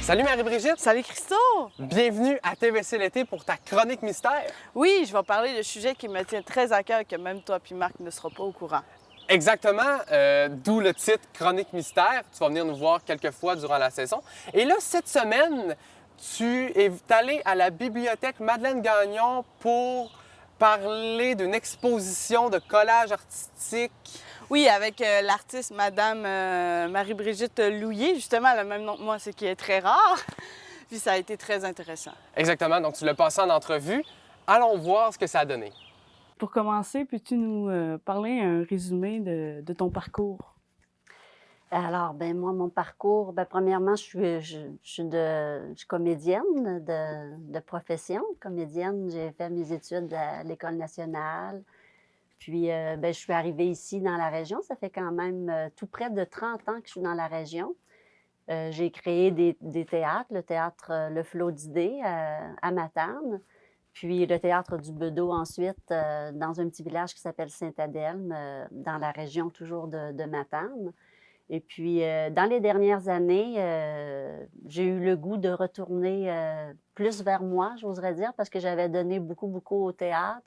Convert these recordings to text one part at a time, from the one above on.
Salut Marie-Brigitte! Salut Christo! Bienvenue à TVC l'été pour ta chronique mystère. Oui, je vais parler de sujets qui me tiennent très à cœur et que même toi puis Marc ne seront pas au courant. Exactement, d'où le titre Chronique mystère. Tu vas venir nous voir quelques fois durant la saison. Et là, cette semaine, tu es allé à la bibliothèque Madeleine Gagnon pour parler d'une exposition de collage artistique. Oui, avec l'artiste Madame Marie-Brigitte Louillet, justement, elle a le même nom que moi, ce qui est très rare. Puis ça a été très intéressant. Exactement, donc tu l'as passé en entrevue. Allons voir ce que ça a donné. Pour commencer, peux-tu nous parler un résumé de ton parcours? Alors, moi, mon parcours, premièrement, je suis comédienne de profession. Comédienne, j'ai fait mes études à l'École nationale. Puis, je suis arrivée ici dans la région. Ça fait quand même tout près de 30 ans que je suis dans la région. J'ai créé des théâtres, le théâtre Le Flot d'idées à Matane, puis le théâtre du Bedeau ensuite dans un petit village qui s'appelle Saint-Adelme, dans la région toujours de Matane. Et puis, dans les dernières années, j'ai eu le goût de retourner plus vers moi, j'oserais dire, parce que j'avais donné beaucoup au théâtre.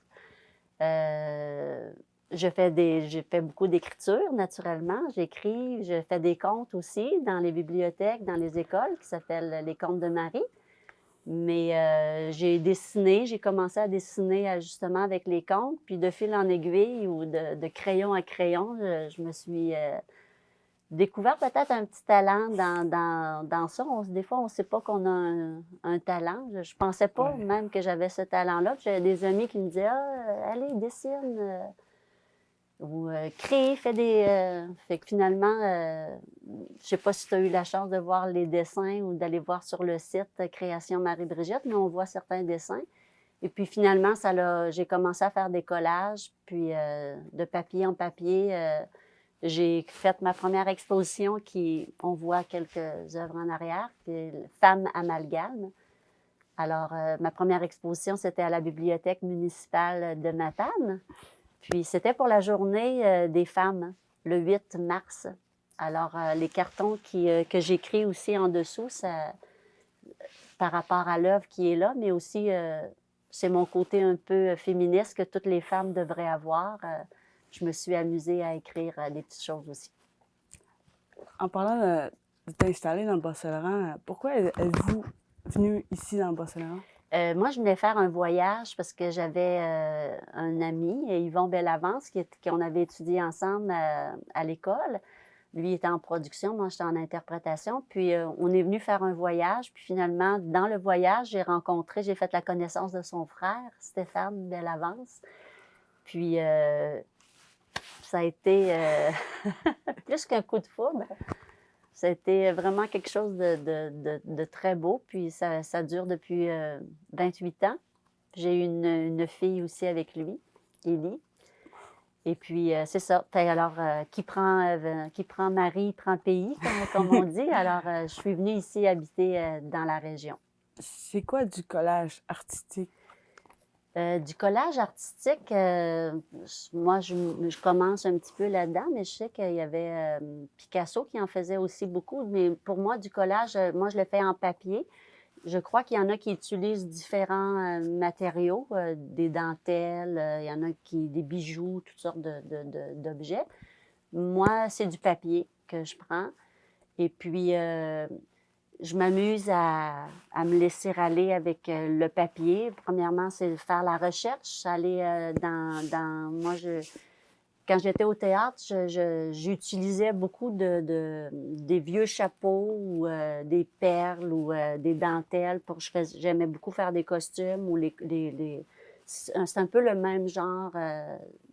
J'ai fait beaucoup d'écriture, naturellement. J'écris, je fais des contes aussi dans les bibliothèques, dans les écoles, qui s'appellent les Contes de Marie. Mais j'ai commencé à dessiner justement avec les contes, puis de fil en aiguille ou de crayon à crayon, je me suis découvert peut-être un petit talent dans ça. Des fois, on ne sait pas qu'on a un talent. Je ne pensais pas même que j'avais ce talent-là. J'avais des amis qui me disaient « Ah, allez, dessine ou crée, fais des... Fait que finalement, je ne sais pas si tu as eu la chance de voir les dessins ou d'aller voir sur le site Création Marie-Brigitte, mais on voit certains dessins. Et puis finalement, j'ai commencé à faire des collages, puis de papier en papier. J'ai fait ma première exposition on voit quelques œuvres en arrière, qui est Femmes amalgame. Alors, ma première exposition, c'était à la bibliothèque municipale de Matane. Puis, c'était pour la journée des femmes, le 8 mars. Alors, les cartons que j'écris aussi en dessous, ça, par rapport à l'œuvre qui est là, mais aussi, c'est mon côté un peu féministe que toutes les femmes devraient avoir. Je me suis amusée à écrire des petites choses aussi. En parlant de t'installer dans le Bas-Saint-Laurent, pourquoi êtes-vous venu ici dans le Bas-Saint-Laurent? Moi, je venais faire un voyage parce que j'avais un ami, Yvon Bellavance, qu'on avait étudié ensemble à l'école. Lui était en production, moi j'étais en interprétation. Puis on est venu faire un voyage. Puis finalement, dans le voyage, j'ai fait la connaissance de son frère, Stéphane Bellavance. Puis ça a été plus qu'un coup de foudre. Ça a été vraiment quelque chose de très beau. Puis ça dure depuis 28 ans. J'ai eu une fille aussi avec lui, Élie. Et puis, c'est ça. Alors, qui prend mari, prend pays, comme on dit. Alors, je suis venue ici habiter dans la région. C'est quoi du collage artistique? Du collage artistique, moi, je commence un petit peu là-dedans, mais je sais qu'il y avait Picasso qui en faisait aussi beaucoup. Mais pour moi, du collage, moi, je le fais en papier. Je crois qu'il y en a qui utilisent différents matériaux, des dentelles, il y en a des bijoux, toutes sortes d'objets. Moi, c'est du papier que je prends. Et puis, je m'amuse à me laisser aller avec le papier. Premièrement, c'est faire la recherche, aller quand j'étais au théâtre, j'utilisais beaucoup des vieux chapeaux ou des perles ou des dentelles. J'aimais beaucoup faire des costumes ou c'est un peu le même genre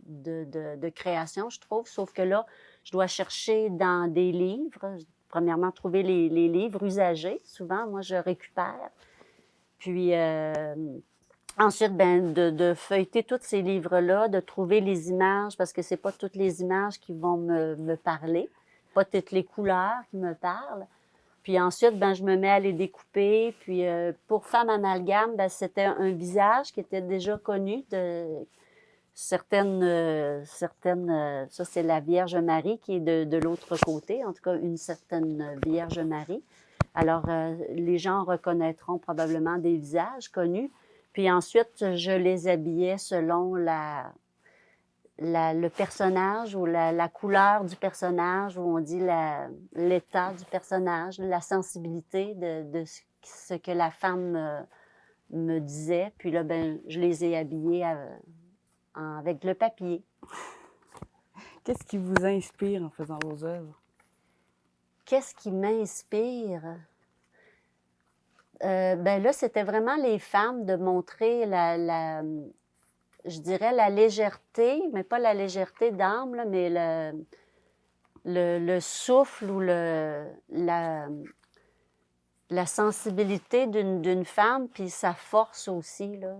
de création, je trouve, sauf que là, je dois chercher dans des livres. Premièrement, trouver les livres usagés. Souvent, moi, je récupère. Puis, ensuite, de feuilleter tous ces livres-là, de trouver les images, parce que c'est pas toutes les images qui vont me parler, pas toutes les couleurs qui me parlent. Puis ensuite, je me mets à les découper. Puis, pour Femme amalgame, c'était un visage qui était déjà connu. ça c'est la Vierge Marie qui est de l'autre côté, en tout cas une certaine Vierge Marie. Alors, les gens reconnaîtront probablement des visages connus. Puis ensuite, je les habillais selon le personnage ou la couleur du personnage, ou on dit l'état du personnage, la sensibilité de ce que la femme me disait. Puis là, ben, je les ai habillés avec le papier. Qu'est-ce qui vous inspire en faisant vos œuvres? Qu'est-ce qui m'inspire? Ben là, c'était vraiment les femmes, de montrer je dirais la légèreté, mais pas la légèreté d'âme, là, mais le souffle ou la sensibilité d'une femme, puis sa force aussi. Là.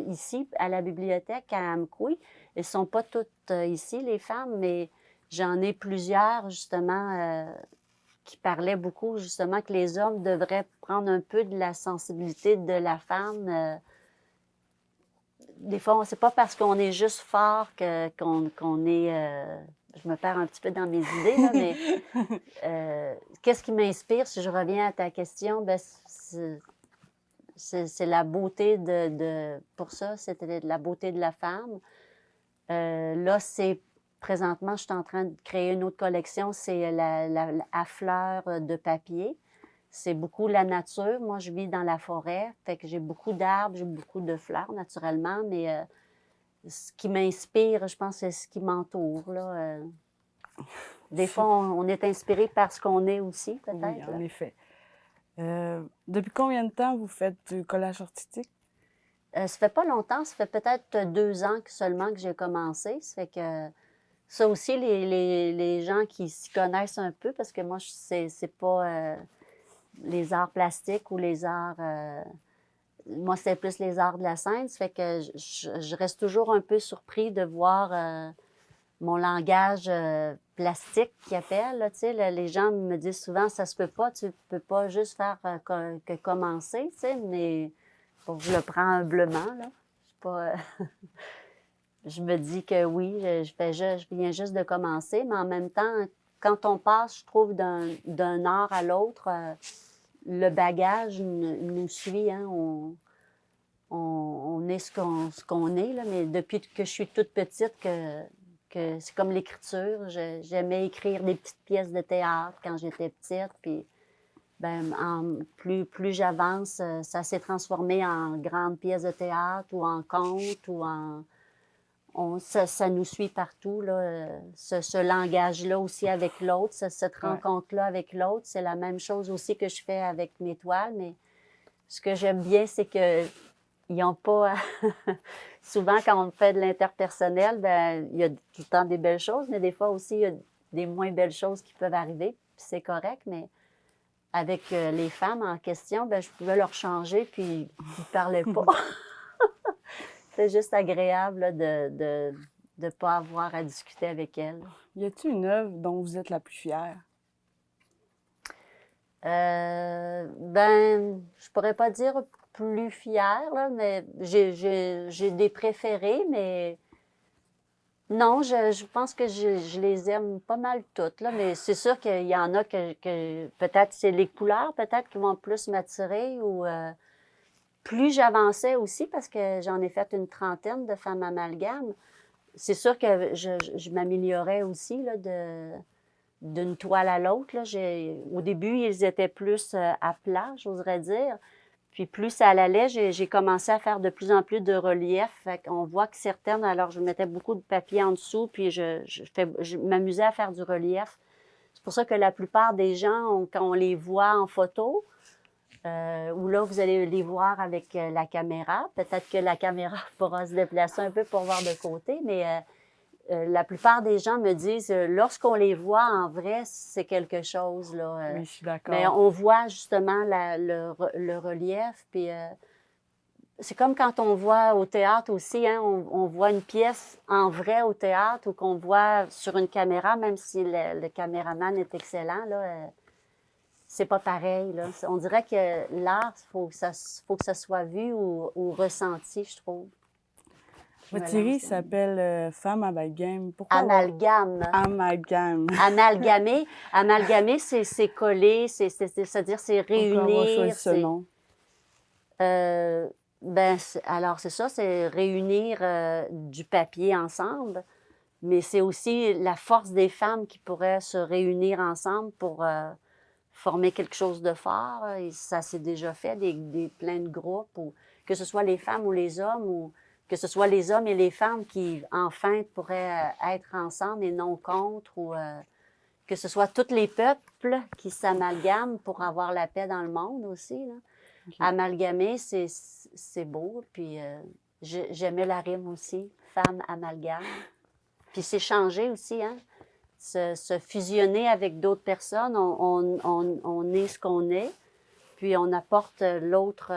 Ici, à la bibliothèque à Amkoui, elles ne sont pas toutes ici, les femmes, mais j'en ai plusieurs, justement, qui parlaient beaucoup, justement, que les hommes devraient prendre un peu de la sensibilité de la femme. Des fois, c'est pas parce qu'on est juste fort qu'on est... je me perds un petit peu dans mes idées, là, mais qu'est-ce qui m'inspire, si je reviens à ta question, ben, c'est la beauté pour ça, c'était la beauté de la femme. Là, présentement, je suis en train de créer une autre collection, c'est à fleurs de papier. C'est beaucoup la nature. Moi, je vis dans la forêt, fait que j'ai beaucoup d'arbres, j'ai beaucoup de fleurs, naturellement, mais ce qui m'inspire, je pense, c'est ce qui m'entoure, là. Des fois, on est inspiré par ce qu'on est aussi, peut-être. Oui, en effet. Depuis combien de temps vous faites du collage artistique? Ça fait pas longtemps, ça fait peut-être 2 ans seulement que j'ai commencé. Ça fait que ça aussi, les gens qui s'y connaissent un peu, parce que moi, c'est pas les arts plastiques ou les arts... moi, c'est plus les arts de la scène. Ça fait que je reste toujours un peu surpris de voir mon langage plastique qu'ils appellent. Là, tu sais, les gens me disent souvent, ça se peut pas, tu peux pas juste faire que commencer, tu sais, mais bon, je le prends humblement, là. Je suis pas... je me dis que oui, je viens juste de commencer, mais en même temps, quand on passe, je trouve, d'un art à l'autre, le bagage nous suit, hein. On est ce qu'on est, là, mais depuis que je suis toute petite, que c'est comme l'écriture. J'aimais écrire des petites pièces de théâtre quand j'étais petite, puis ben, plus j'avance, ça s'est transformé en grandes pièces de théâtre ou en contes ou ça nous suit partout, là, ce langage-là aussi avec l'autre, cette rencontre-là avec l'autre. C'est la même chose aussi que je fais avec mes toiles, mais ce que j'aime bien, c'est que ils n'ont pas... Souvent, quand on fait de l'interpersonnel, ben, il y a tout le temps des belles choses, mais des fois aussi, il y a des moins belles choses qui peuvent arriver, puis c'est correct, mais avec les femmes en question, ben, je pouvais leur changer, puis ils ne parlaient pas. C'est juste agréable là, de ne pas avoir à discuter avec elles. Y a-t-il une œuvre dont vous êtes la plus fière? Ben, je pourrais pas dire plus fière, là, mais j'ai des préférés, mais non, je pense que je les aime pas mal toutes, là, mais c'est sûr qu'il y en a que peut-être c'est les couleurs, peut-être qui vont plus m'attirer, ou plus j'avançais aussi, parce que j'en ai fait une trentaine de femmes amalgames, c'est sûr que je m'améliorais aussi, là, d'une toile à l'autre. Au début, ils étaient plus à plat, j'oserais dire. Puis plus ça allait, j'ai commencé à faire de plus en plus de relief. On voit que certaines, alors je mettais beaucoup de papier en dessous, puis je m'amusais à faire du relief. C'est pour ça que la plupart des gens, quand on les voit en photo, ou là, vous allez les voir avec la caméra. Peut-être que la caméra pourra se déplacer un peu pour voir de côté, mais la plupart des gens me disent, lorsqu'on les voit en vrai, c'est quelque chose, là. Oui, je suis d'accord. Mais on voit justement le relief, puis c'est comme quand on voit au théâtre aussi, hein, on voit une pièce en vrai au théâtre ou qu'on voit sur une caméra, même si le caméraman est excellent, là, c'est pas pareil, là. On dirait que l'art, faut que ça soit vu ou ressenti, je trouve. Votre me série lance. s'appelle Femme amalgame. Pourquoi Amalgame. Amalgame. Amalgamer. Amalgamer, c'est coller, c'est-à-dire c'est Pourquoi avoir choisi réunir. ce nom? Ben, alors c'est ça, c'est réunir du papier ensemble, mais c'est aussi la force des femmes qui pourraient se réunir ensemble pour former quelque chose de fort. Et ça s'est déjà fait, plein de groupes, ou, que ce soit les femmes ou les hommes, ou que ce soit les hommes et les femmes qui, enfin, pourraient être ensemble et non contre, ou que ce soit tous les peuples qui s'amalgament pour avoir la paix dans le monde aussi, là. Okay. Amalgamer, c'est beau. Puis j'aimais la rime aussi, femme amalgame. Puis c'est changer aussi, hein? Se fusionner avec d'autres personnes. On est ce qu'on est. Puis on apporte l'autre,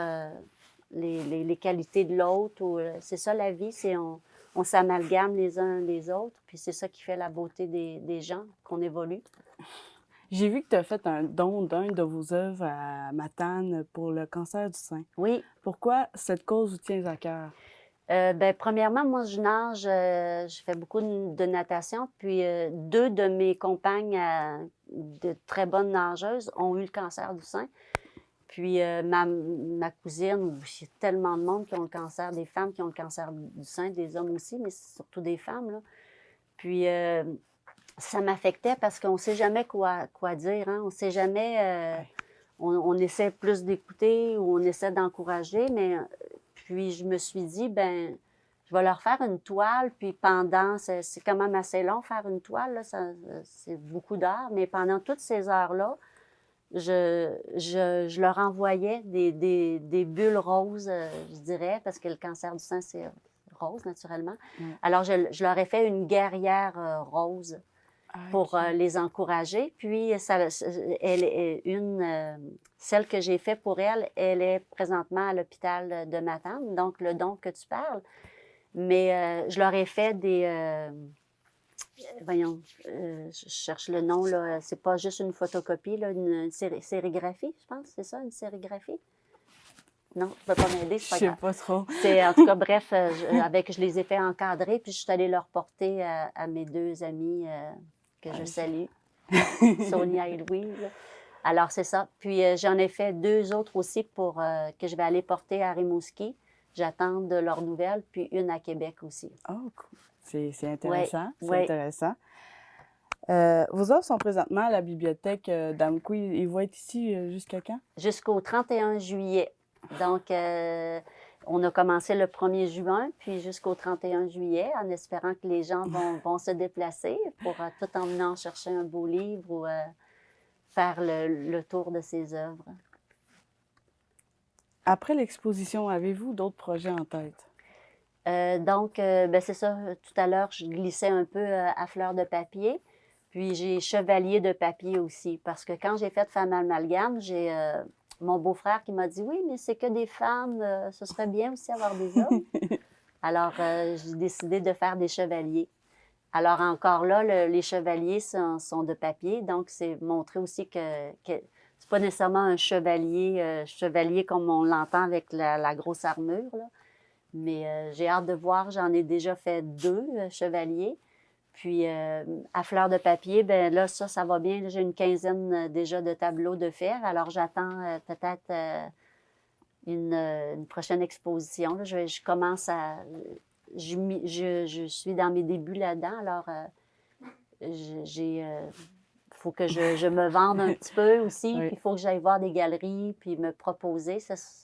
les qualités de l'autre. C'est ça la vie, c'est on s'amalgame les uns les autres. Puis c'est ça qui fait la beauté des gens, qu'on évolue. J'ai vu que tu as fait un don d'un de vos œuvres à Matane pour le cancer du sein. Oui. Pourquoi cette cause vous tient à cœur? Ben, premièrement, moi, je nage, je fais beaucoup de natation, puis deux de mes compagnes de très bonnes nageuses ont eu le cancer du sein. Puis ma cousine, il y a tellement de monde qui ont le cancer, des femmes qui ont le cancer du sein, des hommes aussi, mais c'est surtout des femmes, là. Puis ça m'affectait parce qu'on ne sait jamais quoi dire, hein? On ne sait jamais... on essaie plus d'écouter ou on essaie d'encourager, mais puis je me suis dit, ben je vais leur faire une toile, puis pendant... C'est quand même assez long faire une toile, là, c'est beaucoup d'heures, mais pendant toutes ces heures-là, je leur envoyais des bulles roses, je dirais, parce que le cancer du sein, c'est rose, naturellement. Alors, je leur ai fait une guerrière rose pour les encourager. Puis, celle que j'ai faite pour elle, elle est présentement à l'hôpital de Matane, donc le don que tu parles. Mais je leur ai fait des... voyons, je cherche le nom, là. C'est pas juste une photocopie, là, une sérigraphie, je pense, c'est ça, une sérigraphie? Non, tu ne peux pas m'aider, c'est pas grave. Je sais pas trop. En tout cas, bref, je les ai fait encadrer, puis je suis allée leur porter à mes deux amies que je salue, Sonia et Louise. Alors, c'est ça. Puis, j'en ai fait deux autres aussi pour que je vais aller porter à Rimouski. J'attends de leurs nouvelles, puis une à Québec aussi. Oh, cool. C'est intéressant. Oui, c'est intéressant. Vos œuvres sont présentement à la bibliothèque d'Amqui. Ils vont être ici jusqu'à quand? Jusqu'au 31 juillet. Donc, on a commencé le 1er juin, puis jusqu'au 31 juillet, en espérant que les gens vont se déplacer pour tout en venant chercher un beau livre ou faire le tour de ces œuvres. Après l'exposition, avez-vous d'autres projets en tête? Ben c'est ça. Tout à l'heure, je glissais un peu à fleur de papier. Puis j'ai chevalier de papier aussi. Parce que quand j'ai fait Femme amalgame, j'ai mon beau-frère qui m'a dit « Oui, mais c'est que des femmes, ce serait bien aussi avoir des hommes. » Alors, j'ai décidé de faire des chevaliers. Alors, encore là, les chevaliers sont de papier. Donc, c'est montrer aussi que c'est pas nécessairement un chevalier comme on l'entend avec la grosse armure, là. Mais j'ai hâte de voir, j'en ai déjà fait deux chevaliers. Puis à fleur de papier, bien là, ça va bien. J'ai une quinzaine déjà de tableaux de fer. Alors j'attends peut-être une prochaine exposition. Là. Je commence à... Je suis dans mes débuts là-dedans. Alors faut que je me vende un petit peu aussi, Oui. puis il faut que j'aille voir des galeries, puis me proposer.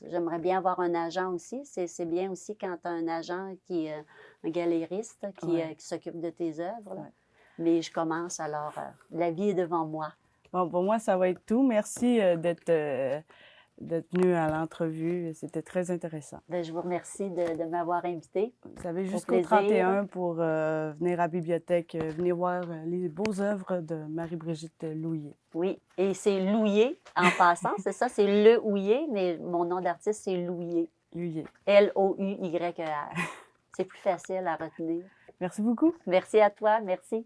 J'aimerais bien avoir un agent aussi. C'est bien aussi quand tu as un agent qui est un galériste qui s'occupe de tes œuvres. Là. Mais je commence, alors la vie est devant moi. Bon, pour moi, ça va être tout. Merci d'être venu à l'entrevue. C'était très intéressant. Bien, je vous remercie de m'avoir invité. Vous avez jusqu'au 31 pour venir à la bibliothèque, venir voir les beaux œuvres de Marie-Brigitte Louillet. Oui, et c'est Louillet en passant, c'est ça, c'est Le Houillet, mais mon nom d'artiste, c'est Louillet. Louillet. L-O-U-Y-E-R. C'est plus facile à retenir. Merci beaucoup. Merci à toi, merci.